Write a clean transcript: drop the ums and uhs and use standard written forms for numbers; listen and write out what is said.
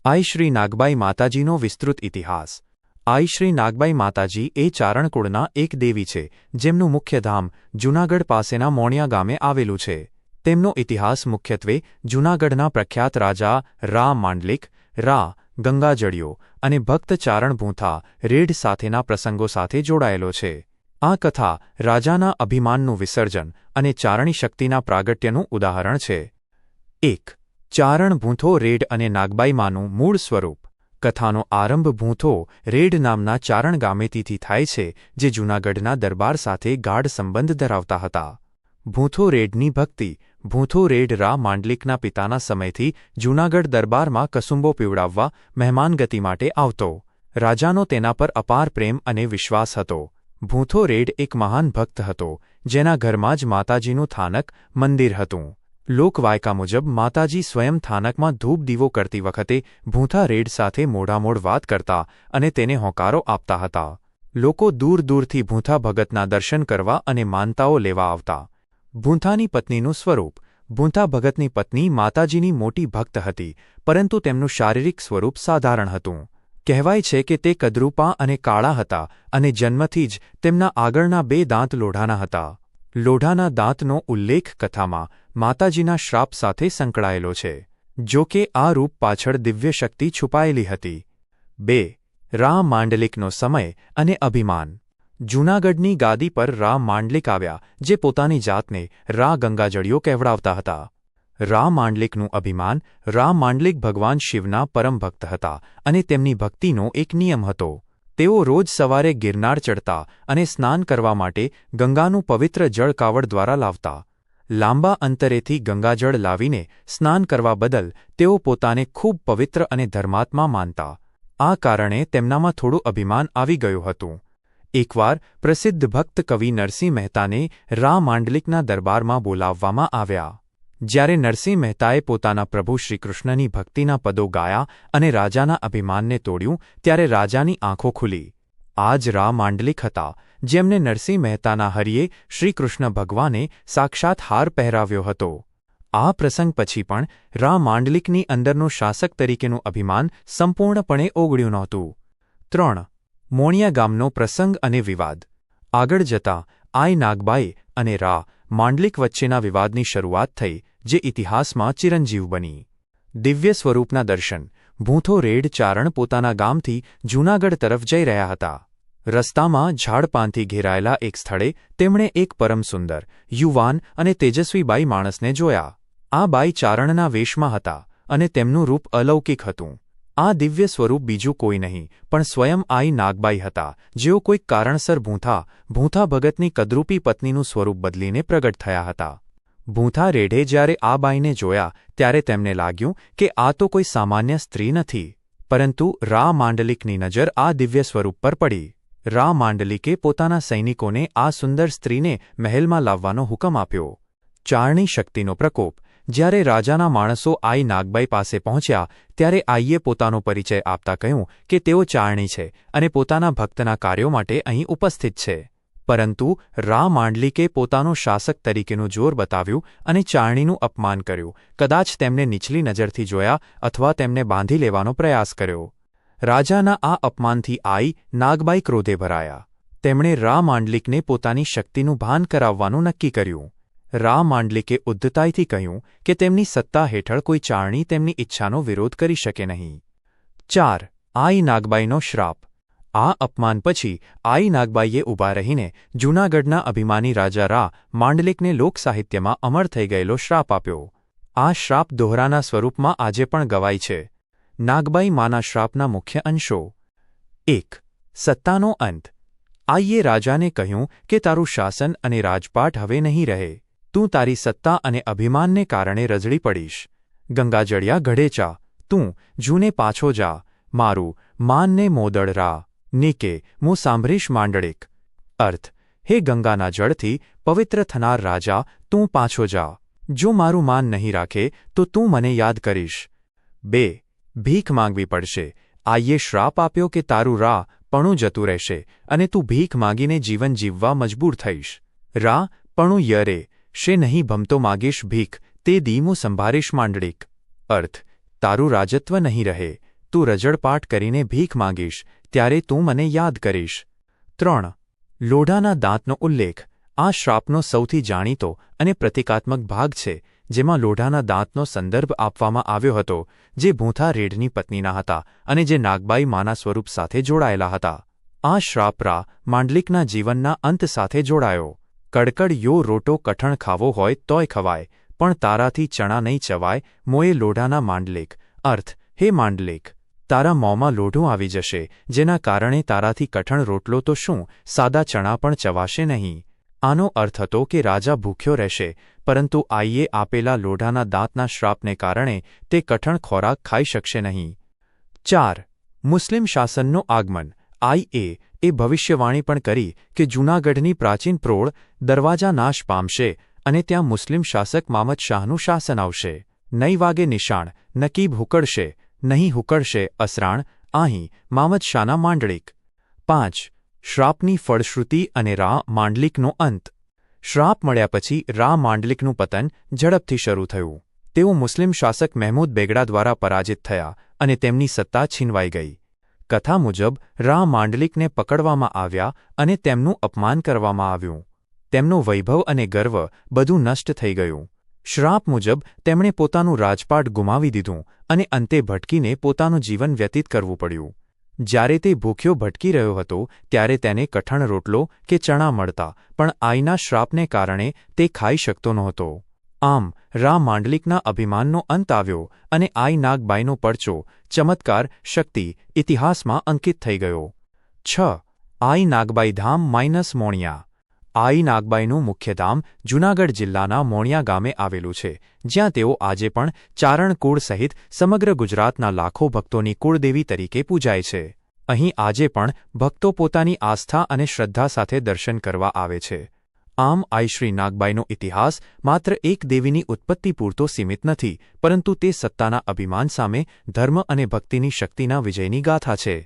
આઈ શ્રી નાગબાઈ માતાજીનો વિસ્તૃત ઇતિહાસ। આઈ શ્રી નાગબાઈ માતાજી એ ચારણકુળના એક દેવી છે, જેમનું મુખ્ય ધામ જૂનાગઢ પાસેના મોણિયા ગામે આવેલું છે। તેમનો ઇતિહાસ મુખ્યત્વે જૂનાગઢના પ્રખ્યાત રાજા રા માંડલિક, રા ગંગાજળિયો અને ભક્ત ચારણ ભૂંથા રેઢ સાથેના પ્રસંગો સાથે જોડાયેલો છે। આ કથા રાજાના અભિમાનનું વિસર્જન અને ચારણી શક્તિના પ્રાગટ્યનું ઉદાહરણ છે। 1. ચારણ ભૂંથો રેઢ અને નાગબાઈમાનું મૂળ સ્વરૂપ। કથાનો આરંભ ભૂંથો રેઢ નામના ચારણ ગામેથી થાય છે, જે જૂનાગઢના દરબાર સાથે ગાઢ સંબંધ ધરાવતા હતા। ભૂંથો રેઢની ભક્તિ। ભૂંથો રેઢ રા માંડલિકના પિતાના સમયથી જૂનાગઢ દરબારમાં કસુંબો પીવડાવવા મહેમાનગતિ માટે આવતો। રાજાનો તેના પર અપાર પ્રેમ અને વિશ્વાસ હતો। ભૂંથો રેઢ એક મહાન ભક્ત હતો, જેના ઘરમાં જ માતાજીનું થાનક મંદિર હતું। લોકવાયકા મુજબ માતાજી સ્વયં થાનકમાં ધૂપ દીવો કરતી વખતે ભૂંથા રેઢ સાથે મોઢામોઢ વાત કરતા અને તેને હોંકારો આપતા હતા। લોકો દૂર દૂરથી ભૂંથા ભગતના દર્શન કરવા અને માનતાઓ લેવા આવતા। ભૂંથાની પત્નીનું સ્વરૂપ। ભૂંથા ભગતની પત્ની માતાજીની મોટી ભક્ત હતી, પરંતુ તેમનું શારીરિક સ્વરૂપ સાધારણ હતું। કહેવાય છે કે તે કદરૂપા અને કાળા હતા અને જન્મથી જ તેમના આગળના 2 દાંત લોઢાના હતા। લોઢાના દાંતનો ઉલ્લેખ કથામાં માતાજીના શ્રાપ સાથે સંકળાયેલો છે, જો કે આ રૂપ પાછળ દિવ્ય શક્તિ છુપાયેલી હતી। 2. રા માંડલિકનો સમય અને અભિમાન। જૂનાગઢની ગાદી પર રા માંડલિક આવ્યા, જે પોતાની જાતને રા ગંગાજળિયો કહેવડાવતા હતા। રા માંડલિકનું અભિમાન। રા માંડલિક ભગવાન શિવના પરમ ભક્ત હતા અને તેમની ભક્તિનો એક નિયમ હતો। તેઓ રોજ સવારે ગિરનાર ચડતા અને સ્નાન કરવા માટે ગંગાનું પવિત્ર જળ કાવડ દ્વારા લાવતા। લાંબા અંતરેથી ગંગાજળ લાવીને સ્નાન કરવા બદલ તેઓ પોતાને ખૂબ પવિત્ર અને ધર્માત્મા માનતા। આ કારણે તેમનામાં થોડું અભિમાન આવી ગયું હતું। એકવાર પ્રસિદ્ધ ભક્ત કવિ નરસિંહ મહેતાને રા માંડલિકના દરબારમાં બોલાવવામાં આવ્યા। જ્યારે નરસિંહ મહેતાએ પોતાના પ્રભુ શ્રીકૃષ્ણની ભક્તિના પદો ગાયા અને રાજાના અભિમાનને તોડ્યું, ત્યારે રાજાની આંખો ખુલી। આ જ રા માંડલિક હતા, જેમને નરસિંહ મહેતાના હરિએ શ્રીકૃષ્ણ ભગવાને સાક્ષાત હાર પહેરાવ્યો હતો। આ પ્રસંગ પછી પણ રા માંડલિકની અંદરનું શાસક તરીકેનું અભિમાન સંપૂર્ણપણે ઓગળ્યું નહોતું। 3. મોણિયા ગામનો પ્રસંગ અને વિવાદ। આગળ જતાં આઈ નાગબાઈ અને રા માંડલિક વચ્ચેના વિવાદની શરૂઆત થઈ, જે ઇતિહાસમાં ચિરંજીવ બની। દિવ્ય સ્વરૂપના દર્શન। ભૂંથો રેઢ ચારણ પોતાના ગામથી જૂનાગઢ તરફ જઈ રહ્યા હતા। રસ્તામાં ઝાડપાનથી ઘેરાયેલા એક સ્થળે તેમણે એક પરમ સુંદર, યુવાન અને તેજસ્વી બાઈ માણસને જોયા। આ બાઈ ચારણના વેશમાં હતા અને તેમનું રૂપ અલૌકિક હતું। આ દિવ્ય સ્વરૂપ બીજું કોઈ નહીં પણ સ્વયં આઈ નાગબાઈ હતા, જેઓ કોઈક કારણસર ભૂંથા ભગતની કદરૂપી પત્નીનું સ્વરૂપ બદલીને પ્રગટ થયા હતા। ભૂંથા રેઢે જ્યારે આ બાઈને જોયા, ત્યારે તેમને લાગ્યું કે આ તો કોઈ સામાન્ય સ્ત્રી નથી, પરંતુ રા માંડલિકની નજર આ દિવ્ય સ્વરૂપ પર પડી। રા માંડલિકે પોતાના સૈનિકોને આ સુંદર સ્ત્રીને મહેલમાં લાવવાનો હુકમ આપ્યો। ચારણી શક્તિનો પ્રકોપ। જ્યારે રાજાના માણસો આઈ નાગબાઈ પાસે પહોંચ્યા, ત્યારે આઈએ પોતાનો પરિચય આપતા કહ્યું કે તેઓ ચારણી છે અને પોતાના ભક્તના કાર્યો માટે અહીં ઉપસ્થિત છે। પરંતુ રા માંડલિકે પોતાનો શાસક તરીકેનું જોર બતાવ્યું અને ચારણીનું અપમાન કર્યું। કદાચ તેમને નીચલી નજરથી જોયા અથવા તેમને બાંધી લેવાનો પ્રયાસ કર્યો। રાજાના આ અપમાનથી આઈ નાગબાઈ ક્રોધે ભરાયા। તેમણે રા માંડલિકને પોતાની શક્તિનું ભાન કરાવવાનું નક્કી કર્યું। રા માંડલિકે ઉદ્ધતાઈથી કહ્યું કે તેમની સત્તા હેઠળ કોઈ ચારણી તેમની ઈચ્છાનો વિરોધ કરી શકે નહીં। 4. આઈ નાગબાઈનો શ્રાપ। આ અપમાન પછી આઈ નાગબાઈએ ઊભા રહીને જૂનાગઢના અભિમાની રાજા રા માંડલિકને લોકસાહિત્યમાં અમર થઈ ગયેલો શ્રાપ આપ્યો। આ શ્રાપ દોહરાના સ્વરૂપમાં આજે પણ ગવાય છે। નાગબાઈ માના શ્રાપના મુખ્ય અંશો। 1. સત્તાનો અંત। આઈએ રાજાને કહ્યું કે તારું શાસન અને રાજપાટ હવે નહીં રહે। તું તારી સત્તા અને અભિમાનને કારણે રઝળી પડીશ। ગંગાજળિયા ગઢેચા, તું જૂને પાછો જા। મારું માનને મોદળ રા નીકે મું સાંભળીશ માંડળિક। અર્થ: હે ગંગાના જળથી પવિત્ર થનાર રાજા, તું પાછો જા। જો મારું માન નહીં રાખે તો તું મને યાદ કરીશ। 2. ભીખ માંગવી પડશે। આઈએ શ્રાપ આપ્યો કે તારું રા પણું જતું રહેશે અને તું ભીખ માંગીને જીવન જીવવા મજબૂર થઈશ। રા પણું યરે શે નહીં ભમતો માગીશ ભીખ, તે દી મું સંભારીશ માંડળિક। અર્થ: તારું રાજત્વ નહીં રહે, તું રજળપાટ કરીને ભીખ માંગીશ ત્યારે તું મને યાદ કરીશ. 3. લોઢાના દાંતનો ઉલ્લેખ. આ શ્રાપનો સૌથી જાણીતો અને પ્રતિકાત્મક ભાગ છે, જેમાં લોઢાના દાંતનો સંદર્ભ આપવામાં આવ્યો હતો, જે ભૂંથા રેડની પત્નીના હતા અને જે નાગબાઈ માના સ્વરૂપ સાથે જોડાયેલા હતા. આ શ્રાપ રા માંડલિકના જીવનના અંત સાથે જોડાયો. કડકડ યો રોટો કઠણ ખાવો હોય તોય ખવાય, પણ તારાથી ચણા નહીં ચવાય. મોએ લોઢાના માંડલિક. અર્થ: હે માંડલિક, તારા મોંમાં લોઢું આવી જશે, જેના કારણે તારાથી કઠણ રોટલો તો શું, સાદા ચણા પણ ચવાશે નહીં. આનો અર્થ હતો કે રાજા ભૂખ્યો રહેશે, પરંતુ આઈએ આપેલા લોઢાના દાંતના શ્રાપને કારણે તે કઠણ ખોરાક ખાઈ શકશે નહીં. 4. મુસ્લિમ શાસનનું આગમન. આઈએ ભવિષ્યવાણી પણ કરી કે જૂનાગઢની પ્રાચીન પ્રોળ દરવાજા નાશ પામશે અને ત્યાં મુસ્લિમ શાસક મામદ શાહનું શાસન આવશે. નહીં વાગે નિશાણ, નકીબ હુકડશે, નહીં હુકડશે અસરાણ, અહીં મામદ શાહના માંડલિક. 5. શ્રાપની ફળશ્રુતિ અને રા માંડલિકનો અંત. શ્રાપ મળ્યા પછી રા માંડલિકનું પતન ઝડપથી શરૂ થયું. તેઓ મુસ્લિમ શાસક મહેમૂદ બેગડા દ્વારા પરાજિત થયા અને તેમની સત્તા છીનવાઈ ગઈ. કથા મુજબ રા માંડલિકને પકડવામાં આવ્યા અને તેમનું અપમાન કરવામાં આવ્યું. તેમનો વૈભવ અને ગર્વ બધું નષ્ટ થઈ ગયું. શ્રાપ મુજબ તેમણે પોતાનું રાજપાટ ગુમાવી દીધું અને અંતે ભટકીને પોતાનું જીવન વ્યતીત કરવું પડ્યું. જ્યારે તે ભૂખ્યો ભટકી રહ્યો હતો ત્યારે તેને કઠણ રોટલો કે ચણા મળતા, પણ આઈના શ્રાપને કારણે તે ખાઈ શકતો નહોતો. આમ રા માંડલિકના અભિમાનનો અંત આવ્યો અને આઈ નાગબાઈનો પરચો, ચમત્કાર, શક્તિ ઇતિહાસમાં અંકિત થઈ ગયો. 6. આઈ નાગબાઈ ધામ - મોણિયા. આઈ નાગબાઈનું મુખ્ય ધામ જૂનાગઢ જિલ્લાના મોણિયા ગામે આવેલું છે, જ્યાં તેઓ આજે પણ ચારણ કુળ સહિત સમગ્ર ગુજરાતના લાખો ભક્તોની કુળદેવી તરીકે પૂજાય છે. અહીં આજે પણ ભક્તો પોતાની આસ્થા અને શ્રદ્ધા સાથે દર્શન કરવા આવે છે. આમ આઈ શ્રી નાગબાઈનો ઇતિહાસ માત્ર એક દેવીની ઉત્પત્તિ પૂરતો સીમિત નથી, પરંતુ તે સત્તાના અભિમાન સામે ધર્મ અને ભક્તિની શક્તિના વિજયની ગાથા છે.